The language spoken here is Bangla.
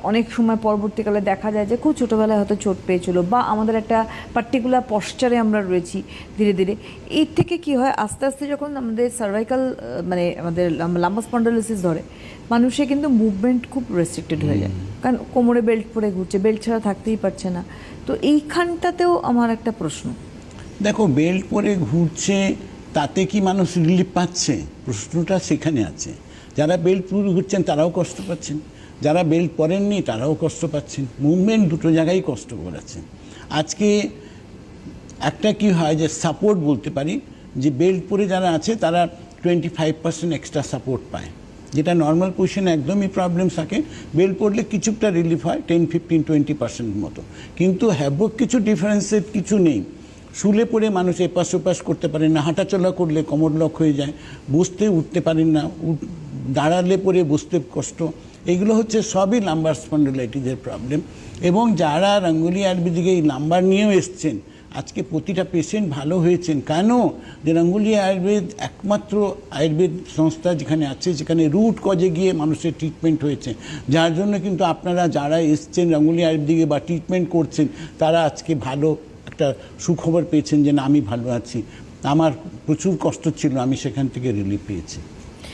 অনেক সময় পরবর্তীকালে দেখা যায় যে খুব ছোটোবেলায় হয়তো চোট পেয়েছিল, বা আমাদের একটা পার্টিকুলার পশ্চারে আমরা রয়েছি ধীরে ধীরে। এর থেকে কি হয়, আস্তে আস্তে যখন আমাদের সার্ভাইকাল মানে আমাদের লাম্বার স্পন্ডালোসিস ধরে, মানুষের কিন্তু মুভমেন্ট খুব রেস্ট্রিক্টেড হয়ে যায়, কারণ কোমরে বেল্ট পরে ঘুরছে, বেল্ট ছাড়া থাকতেই পারছে না। তো এইখানটাতেও আমার একটা প্রশ্ন। দেখো, বেল্ট পরে ঘুরছে তাতে কি মানুষ রিলিফ পাচ্ছে? প্রশ্নটা সেখানে আছে। যারা বেল্ট পরে ঘুরছেন তারাও কষ্ট পাচ্ছেন, যারা বেল্ট পরেননি তারাও কষ্ট পাচ্ছেন। মুভমেন্ট দুটো জায়গায় কষ্ট করাচ্ছেন। আজকে একটা কি হয় যে সাপোর্ট বলতে পারি, যে বেল্ট পরে যারা আছে তারা 25% এক্সট্রা সাপোর্ট পায়, যেটা নর্মাল পজিশনে একদমই প্রবলেম থাকে। বেল্ট পরলে কিছুটা রিলিফ হয়, 10-15-20% মতো, কিন্তু হ্যাভক কিছু ডিফারেন্সের কিছু নেই। শুলে পড়ে মানুষ এপাশ ওপাশ করতে পারেন না, হাঁটাচলা করলে কোমর লক হয়ে যায়, বসতে উঠতে পারেন না, দাঁড়ালে পরে বসতে কষ্ট। এগুলো হচ্ছে সবই লাম্বার স্পন্ডিলাইটিসের প্রবলেম। এবং যারা রঙ্গোলি আয়ুর্বেদিকে এই লাম্বার নিয়েও এসছেন, আজকে প্রতিটা পেশেন্ট ভালো হয়েছেন। কেন? যে রঙ্গোলি আয়ুর্বেদ একমাত্র আয়ুর্বেদ সংস্থা যেখানে আছে, যেখানে রুট কজে গিয়ে মানুষের ট্রিটমেন্ট হয়েছে। যার জন্য কিন্তু আপনারা যারা এসছেন রঙ্গোলি আয়ুর্বেদিকে বা ট্রিটমেন্ট করছেন, তারা আজকে ভালো একটা সুখবর পেয়েছেন যে না, আমি ভালো আছি, আমার প্রচুর কষ্ট ছিল, আমি সেখান থেকে রিলিফ পেয়েছি।